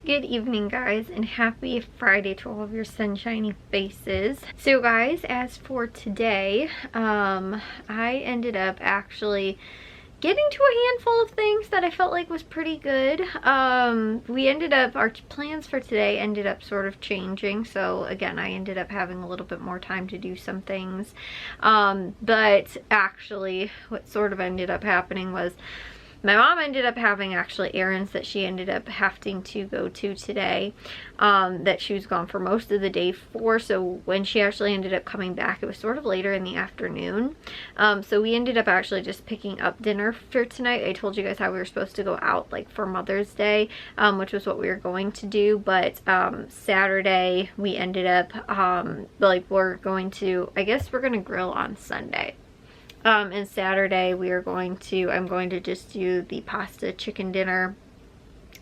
Good evening, guys, and happy Friday to all of your sunshiny faces. So guys, as for today, I ended up actually getting to a handful of things that I felt like was pretty good. Our plans for today ended up sort of changing. So again, I ended up having a little bit more time to do some things. But actually what sort of ended up happening was my mom ended up having actually errands that she ended up having to go to today, that she was gone for most of the day for. So when she actually ended up coming back, it was sort of later in the afternoon. So we ended up actually just picking up dinner for tonight. I told you guys how we were supposed to go out like for Mother's Day, which was what we were going to do. But Saturday we ended up, we're going to, I guess we're going to grill on Sunday. And Saturday I'm going to just do the pasta chicken dinner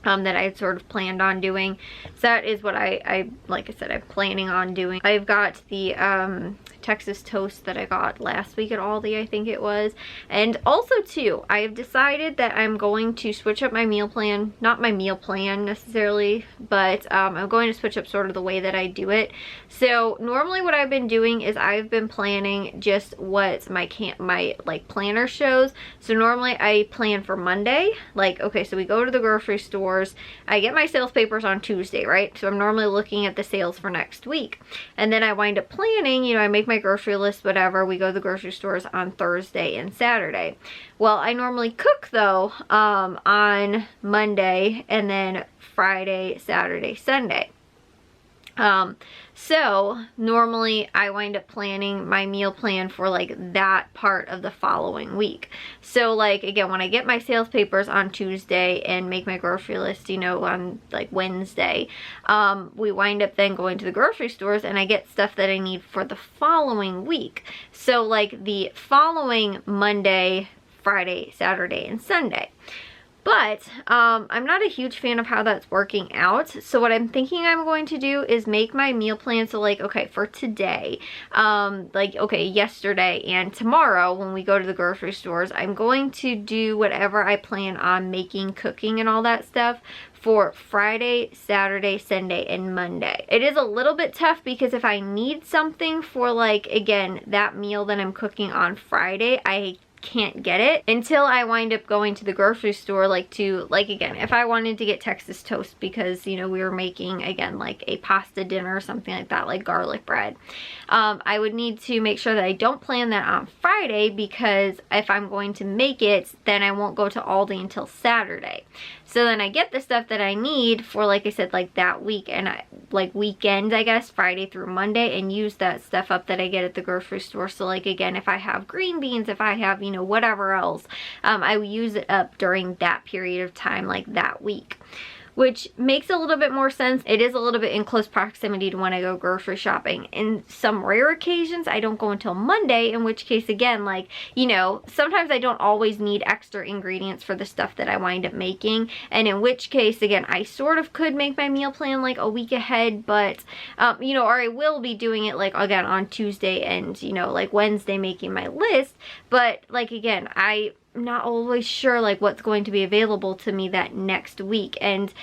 that I had sort of planned on doing. So that is what like I said, I'm planning on doing. I've got the Texas toast that I got last week at Aldi, I think it was. And also too, I have decided that I'm going to switch up my meal plan. Not my meal plan necessarily, but I'm going to switch up sort of the way that I do it. So normally what I've been doing is I've been planning just what my planner shows. So normally I plan for Monday. Like, okay, so we go to the grocery stores. I get my sales papers on Tuesday, right? So I'm normally looking at the sales for next week. And then I wind up planning, you know, I make my grocery list, whatever. We go to the grocery stores on Thursday and Saturday. Well, I normally cook though on Monday and then Friday, Saturday, Sunday. So normally I wind up planning my meal plan for like that part of the following week. So like, again, when I get my sales papers on Tuesday and make my grocery list, you know, on like Wednesday, we wind up then going to the grocery stores and I get stuff that I need for the following week. So like the following Monday, Friday, Saturday, and Sunday. But I'm not a huge fan of how that's working out. So what I'm thinking I'm going to do is make my meal plan. So like, okay, for today, yesterday and tomorrow when we go to the grocery stores, I'm going to do whatever I plan on making, cooking and all that stuff for Friday, Saturday, Sunday, and Monday. It is a little bit tough because if I need something for like, again, that meal that I'm cooking on Friday, I can't get it until I wind up going to the grocery store, again, if I wanted to get Texas toast because, you know, we were making, again, like a pasta dinner or something like that, like garlic bread, I would need to make sure that I don't plan that on Friday, because if I'm going to make it, then I won't go to Aldi until Saturday. So then I get the stuff that I need for, like I said, like that week and weekend, I guess, Friday through Monday, and use that stuff up that I get at the grocery store. So like, again, if I have green beans, if I have, you know, whatever else, I will use it up during that period of time, like that week. Which makes a little bit more sense. It is a little bit in close proximity to when I go grocery shopping. In some rare occasions, I don't go until Monday, in which case, again, like, you know, sometimes I don't always need extra ingredients for the stuff that I wind up making. And in which case, again, I sort of could make my meal plan like a week ahead, but, you know, or I will be doing it like, again, on Tuesday and, you know, like Wednesday making my list. But, like, again, I'm not always sure like what's going to be available to me that next week, and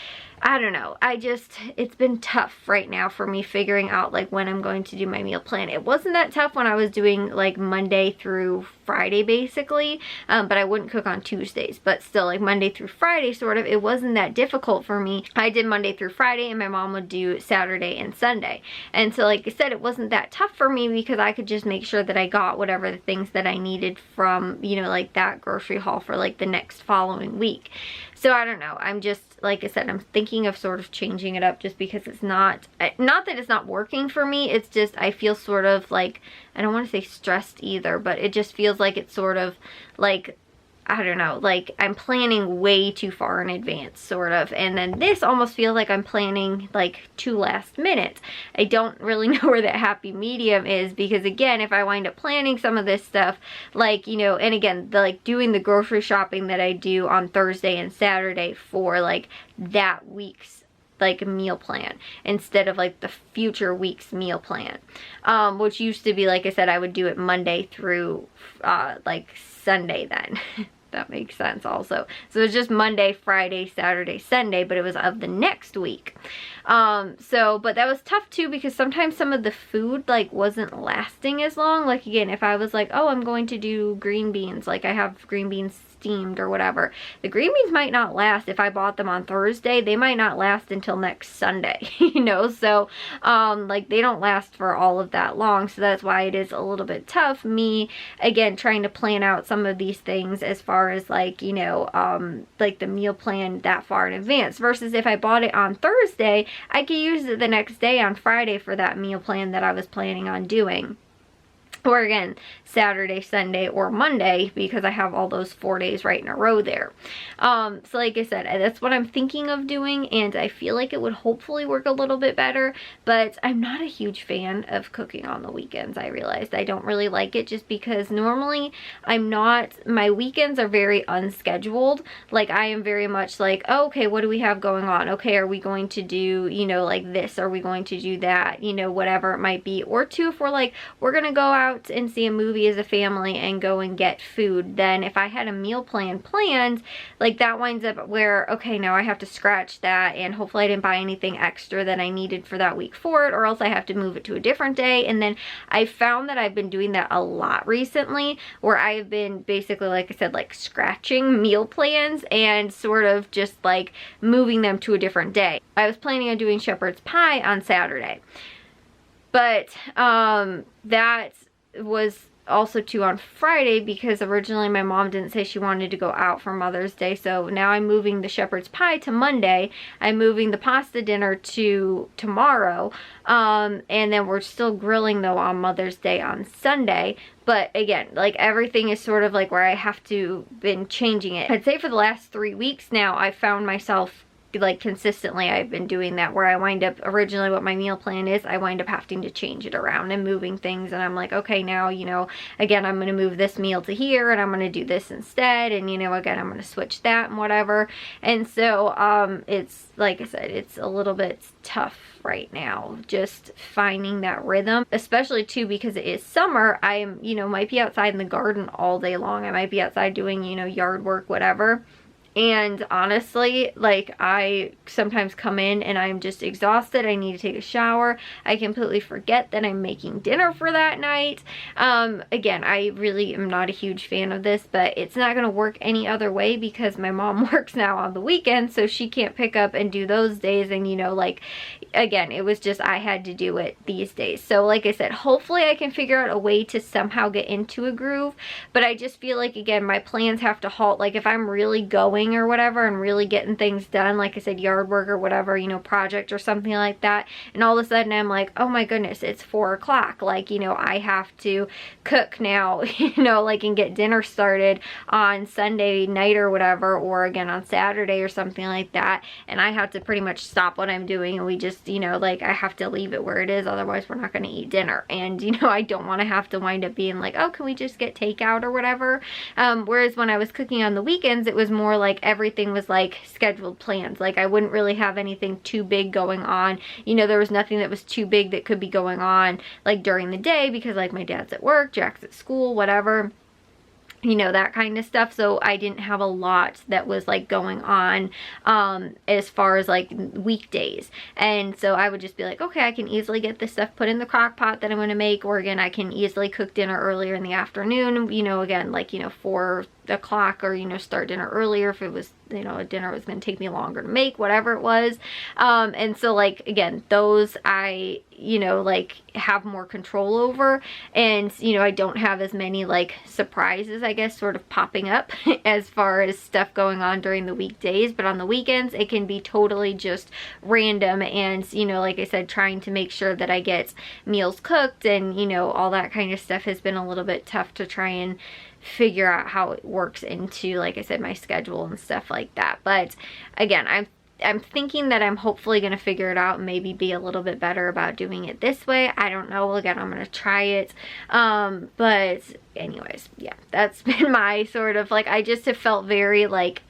I don't know, it's been tough right now for me figuring out like when I'm going to do my meal plan. It wasn't that tough when I was doing like Monday through Friday basically, but I wouldn't cook on Tuesdays, but still like Monday through Friday sort of, it wasn't that difficult for me. I did Monday through Friday and my mom would do Saturday and Sunday, and so like I said, it wasn't that tough for me because I could just make sure that I got whatever the things that I needed from, you know, like that grocery haul for like the next following week. So I don't know, I'm just, like I said, I'm thinking of sort of changing it up just because it's not that it's not working for me, it's just I feel sort of like, I don't want to say stressed either, but it just feels like it's sort of like, I don't know, like I'm planning way too far in advance sort of, and then this almost feels like I'm planning like too last minute. I don't really know where that happy medium is, because again, if I wind up planning some of this stuff, like, you know, and again, like doing the grocery shopping that I do on Thursday and Saturday for like that week's like meal plan instead of like the future week's meal plan, which used to be, like I said, I would do it Monday through like Sunday then. that makes sense also. So it's just Monday, Friday, Saturday, Sunday, but it was of the next week. But that was tough too, because sometimes some of the food like wasn't lasting as long. Like again, if I was like, oh, I'm going to do green beans, like I have green beans steamed or whatever, the green beans might not last. If I bought them on Thursday, they might not last until next Sunday, you know, so like they don't last for all of that long. So that's why it is a little bit tough, me again trying to plan out some of these things as far as like, you know, like the meal plan that far in advance, versus if I bought it on Thursday, I could use it the next day on Friday for that meal plan that I was planning on doing. Or again, Saturday, Sunday, or Monday, because I have all those 4 days right in a row there. So like I said, that's what I'm thinking of doing, and I feel like it would hopefully work a little bit better, but I'm not a huge fan of cooking on the weekends. I realized I don't really like it, just because normally my weekends are very unscheduled. Like I am very much like, oh, okay, what do we have going on? Okay, are we going to do, you know, like this? Are we going to do that? You know, whatever it might be. Or two, if we're like, we're gonna go out and see a movie as a family and go and get food, then if I had a meal plan planned, like that winds up where, okay, now I have to scratch that, and hopefully I didn't buy anything extra that I needed for that week for it, or else I have to move it to a different day. And then I found that I've been doing that a lot recently, where I have been basically, like I said, like scratching meal plans and sort of just like moving them to a different day. I was planning on doing shepherd's pie on Saturday, but that was also too on Friday, because originally my mom didn't say she wanted to go out for Mother's Day. So now I'm moving the shepherd's pie to Monday. I'm moving the pasta dinner to tomorrow. And then we're still grilling though on Mother's Day on Sunday. But again, like everything is sort of like where I have to been changing it. I'd say for the last 3 weeks now, I found myself like consistently I've been doing that, where I wind up, originally what my meal plan is, I wind up having to change it around and moving things, and I'm like, okay, now, you know, again, I'm going to move this meal to here, and I'm going to do this instead, and you know, again, I'm going to switch that and whatever. And so it's like I said, it's a little bit tough right now, just finding that rhythm, especially too because it is summer. I am, you know, might be outside in the garden all day long. I might be outside doing, you know, yard work, whatever. And honestly, like I sometimes come in and I'm just exhausted. I need to take a shower. I completely forget that I'm making dinner for that night. Again, I really am not a huge fan of this, but it's not going to work any other way, because my mom works now on the weekends, so she can't pick up and do those days. And you know, like again, it was just I had to do it these days. So like I said, hopefully I can figure out a way to somehow get into a groove, but I just feel like, again, my plans have to halt. Like if I'm really going or whatever and really getting things done, like I said, yard work or whatever, you know, project or something like that, and all of a sudden I'm like, oh my goodness, it's 4 o'clock, like, you know, I have to cook now, you know, like, and get dinner started on Sunday night or whatever, or again on Saturday or something like that, and I have to pretty much stop what I'm doing, and we just, you know, like, I have to leave it where it is, otherwise we're not going to eat dinner. And you know, I don't want to have to wind up being like, oh, can we just get takeout or whatever. Whereas when I was cooking on the weekends, it was more like everything was like scheduled plans. Like I wouldn't really have anything too big going on. You know, there was nothing that was too big that could be going on like during the day, because like my dad's at work, Jack's at school, whatever, you know, that kind of stuff. So I didn't have a lot that was like going on as far as like weekdays. And so I would just be like, okay, I can easily get this stuff put in the crock pot that I'm going to make, or again, I can easily cook dinner earlier in the afternoon, you know, again, like, you know, 4 o'clock, or you know, start dinner earlier if it was, you know, a dinner was going to take me longer to make, whatever it was. And so like, again, those I, you know, like have more control over, and you know, I don't have as many like surprises, I guess, sort of popping up as far as stuff going on during the weekdays. But on the weekends it can be totally just random, and you know, like I said, trying to make sure that I get meals cooked and you know, all that kind of stuff has been a little bit tough to try and figure out how it works into, like I said, my schedule and stuff like that. But again, I'm thinking that I'm hopefully going to figure it out and maybe be a little bit better about doing it this way. I don't know. Again, I'm going to try it. But anyways, yeah, that's been my sort of like, I just have felt very like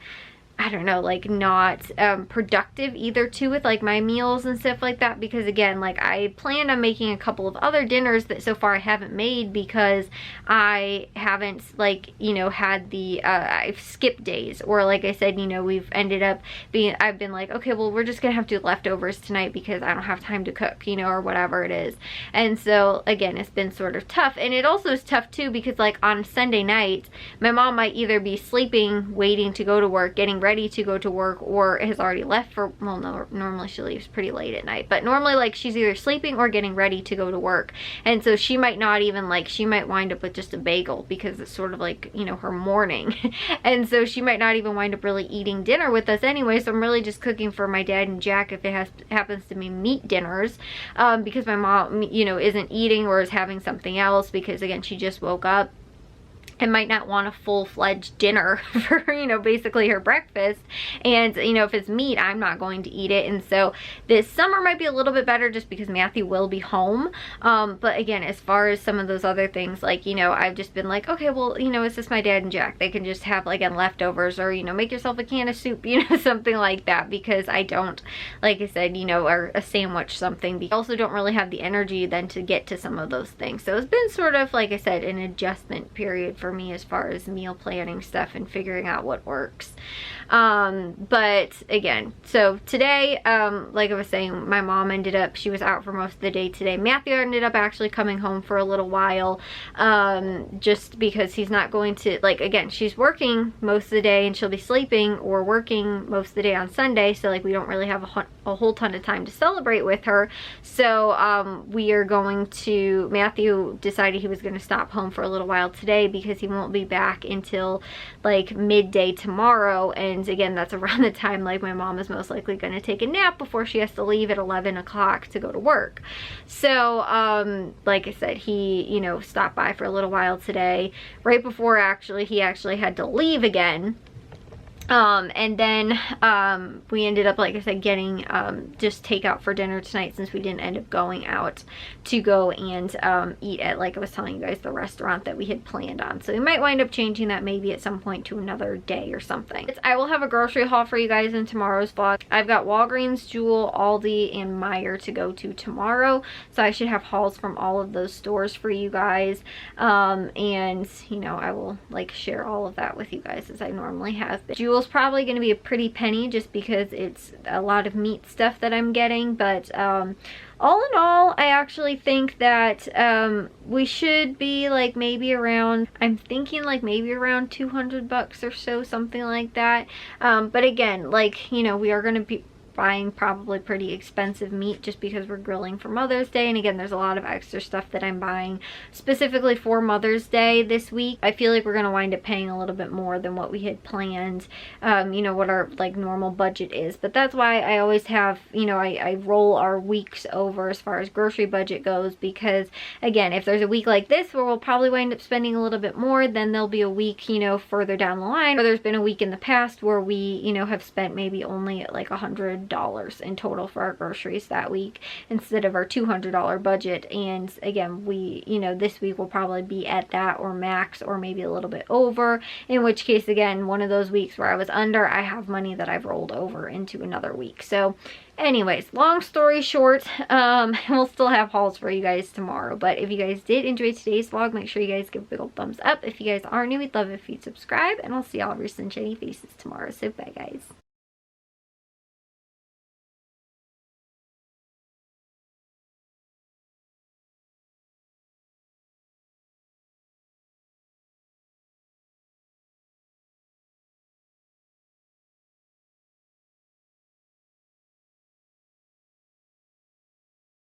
I don't know, like not productive either too with like my meals and stuff like that, because again, like I planned on making a couple of other dinners that so far I haven't made because I haven't, like, you know, had the I've skipped days, or like I said, you know, we've ended up being, I've been like, okay, well, we're just gonna have to do leftovers tonight because I don't have time to cook, you know, or whatever it is. And so again, it's been sort of tough. And it also is tough too because like on Sunday nights, my mom might either be sleeping, waiting to go to work, getting ready to go to work, or has already left for, well, no, normally she leaves pretty late at night, but normally like she's either sleeping or getting ready to go to work. And so she might not even, like, she might wind up with just a bagel because it's sort of like, you know, her morning. And so she might not even wind up really eating dinner with us anyway. So I'm really just cooking for my dad and Jack if it happens to be meat dinners, because my mom, you know, isn't eating or is having something else because again, she just woke up and might not want a full-fledged dinner for, you know, basically her breakfast. And, you know, if it's meat, I'm not going to eat it. And so this summer might be a little bit better just because Matthew will be home. But again, as far as some of those other things, like, you know, I've just been like, okay, well, you know, it's just my dad and Jack. They can just have, like, leftovers, or, you know, make yourself a can of soup, you know, something like that, because I don't, like I said, you know, or a sandwich, something. I also don't really have the energy then to get to some of those things. So it's been sort of, like I said, an adjustment period for me as far as meal planning stuff and figuring out what works. But again, so today, like I was saying, my mom ended up, she was out for most of the day today. Matthew ended up actually coming home for a little while, just because he's not going to, like, again, she's working most of the day and she'll be sleeping or working most of the day on Sunday, so like we don't really have a whole ton of time to celebrate with her. So we are going to, Matthew decided he was going to stop home for a little while today because he won't be back until like midday tomorrow. And again, that's around the time like my mom is most likely going to take a nap before she has to leave at 11 o'clock to go to work. So like I said, he, you know, stopped by for a little while today, right before he actually had to leave again. And then we ended up, like I said, getting just takeout for dinner tonight, since we didn't end up going out to go and eat at, like I was telling you guys, the restaurant that we had planned on. So we might wind up changing that maybe at some point to another day or something. I will have a grocery haul for you guys in tomorrow's vlog. I've got Walgreens, Jewel, Aldi, and Meijer to go to tomorrow, so I should have hauls from all of those stores for you guys. And you know, I will like share all of that with you guys as I normally have. But Jewel's probably going to be a pretty penny just because it's a lot of meat stuff that I'm getting. But all in all, I actually think that we should be like maybe around, I'm thinking like maybe around 200 bucks or so, something like that. But again, like, you know, we are going to be buying probably pretty expensive meat just because we're grilling for Mother's Day. And again, there's a lot of extra stuff that I'm buying specifically for Mother's Day this week. I feel like we're going to wind up paying a little bit more than what we had planned, you know, what our like normal budget is. But that's why I always have, you know, I roll our weeks over as far as grocery budget goes, because again, if there's a week like this where we'll probably wind up spending a little bit more, then there'll be a week, you know, further down the line, or there's been a week in the past where we, you know, have spent maybe only like $100 in total for our groceries that week instead of our $200 budget. And again, we, you know, this week will probably be at that or max, or maybe a little bit over, in which case, again, one of those weeks where I was under, I have money that I've rolled over into another week. So anyways, long story short, we'll still have hauls for you guys tomorrow. But if you guys did enjoy today's vlog, make sure you guys give a big old thumbs up. If you guys are new, we'd love if you'd subscribe, and I'll see all of your sunshiny faces tomorrow. So bye guys.